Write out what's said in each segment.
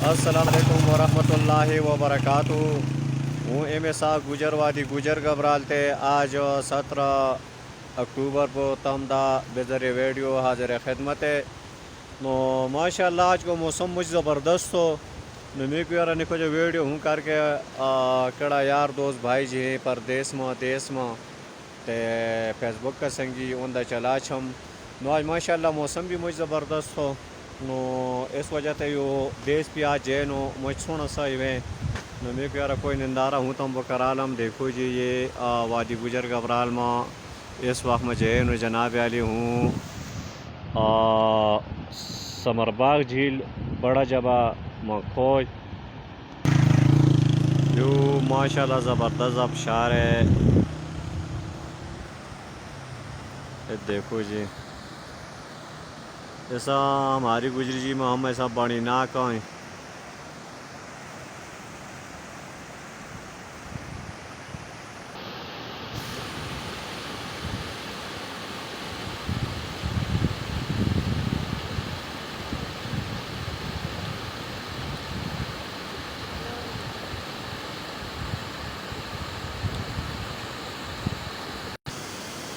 अस्सलाम वालेकुम वरहमतुल्लाहि वबरकातुहू। हूँ एम एस आ गुजर वादी गुजर गबराल थे आज 17 अक्टूबर को तमदा बेजर वीडियो हाजिर खिदमत है। नो माशाल्लाह आज को मौसम मुझ ज़बरदस्त हो। नो मे को यार निको जो वीडियो हूँ करके कड़ा यार दोस्त भाई जी हैं परदेस में देश में ते फेसबुक का संगी उनदा चला छम। नो आज माशाल्लाह मौसम भी मुझ ज़बरदस्त हो। नो इस वजह से यो देश भी आज जैन हो मुझ सोना सा इवें नो मे को यार कोई निंदारा हूँ तम बकरालम देखो जी ये वादी गुजर गबराल में इस वक्त मैं जैन हूँ जनाब अली हूँ समरबाग झील बड़ा जबा मखोज यो माशाल्लाह ज़बरदस्त आबशार है। ये देखो जी ऐसा हमारी गुजरी जी में हम ऐसा बड़ी ना कहें।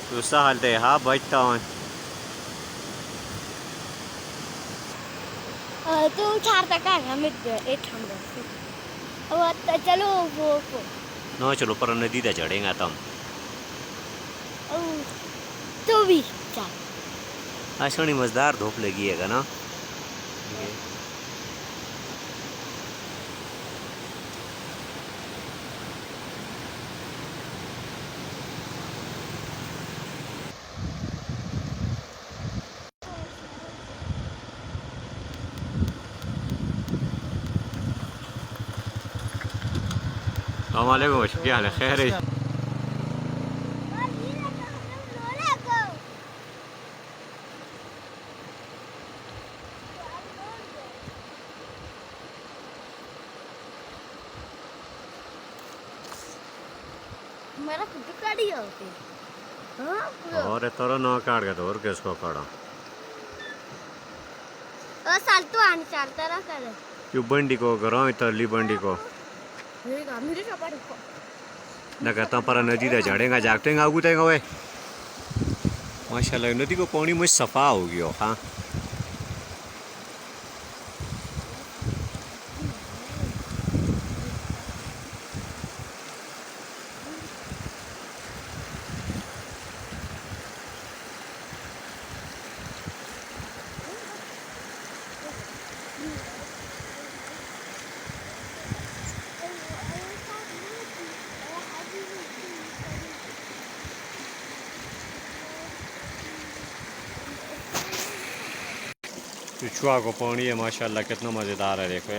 तो सहल दे हाँ बचता हूँ तुम चार तक आएगा मित्र एक हम अब चलो वो ना चलो पर नदी तक चढ़ेगा तम तो भी चल आज थोड़ी मज़ेदार धूप लगी है ना। वालेकुम क्या हाल है खैर है। मेरा खुद काटी होती हाँ और तोरा ना काट गया तो और किसको काटा साल तो आने चलता रहा कर क्यों बंडी को करो तरली बंडी को मेरे कपड़े को ना कहता पर नदी तक चढ़ेगा जागते आगू तेगा वे माशाल्लाह नदी को पानी मुझ सफ़ा हो गया। हाँ चुआ को पानी है माशाल्लाह कितना मज़ेदार है देखो।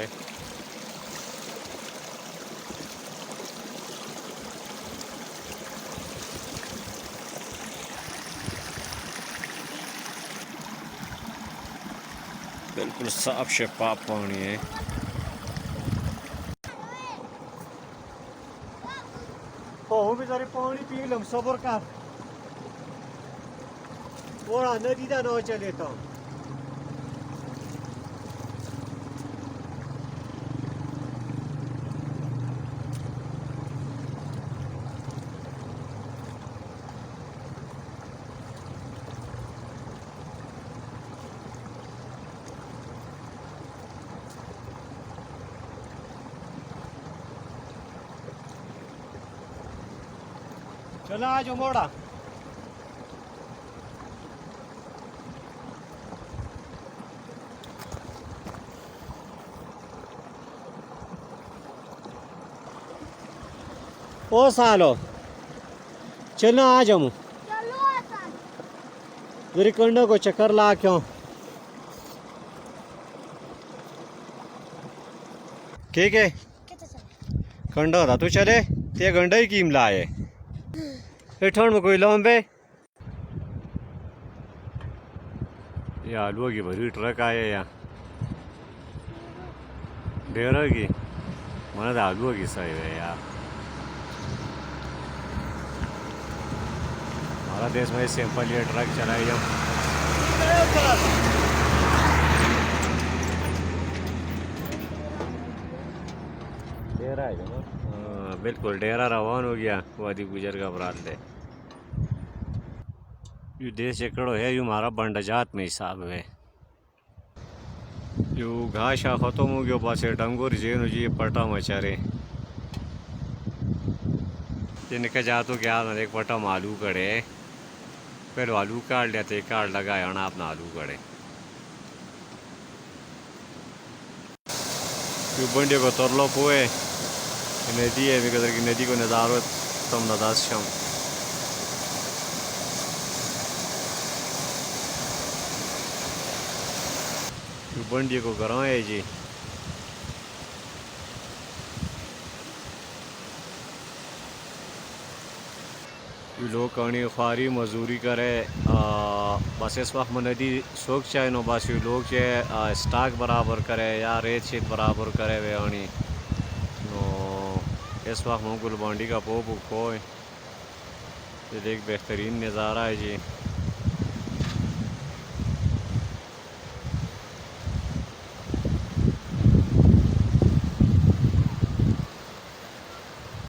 बिल्कुल साफ शफाफ पानी है। हो बेचारे पानी पी लम सबर कर और नदी का ना चले तो चलो आज मोड़ा ओ सालो चलो आ जाऊँ मेरी कंडों को चक्कर ला क्यों ठीक है कंडो था तू चले ते गंडा ही कीम लाए ठंड में कोई लंबे ये आलू की भरी ट्रक आए यहाँ ढेर की मैंने तो आलू की सही है यार। हमारा देश में सिंपल ये ट्रक चलाई जाओ डेरा है ना। बिल्कुल डेरा रवान हो गया वादी गुजर का बरात ले। यू देश एकड़ो है यू हमारा बंडजात में हिसाब है। यू घाशा ख़त्म हो गया पास डंगोर जेन जी पटा मचारे जिनके जातो क्या एक पटा आलू कड़े फिर आलू काट लेते काट लगाया ना अपना आलू कड़े यू बंडे को तरलो पोए नदी है बिकदर की नदी को नज़ारो तम नदास शम यू बंडे को कराए जी यू लोग कहीं ख्वारी मजदूरी करे बस इस वक्त में नदी सोख चाहे नो बस यू लोग चाहे स्टाक बराबर करे या रेत शीत बराबर करे वे आनी नो इस वक्त मुगल बांडी का पोप को ये देख बेहतरीन नज़ारा है जी।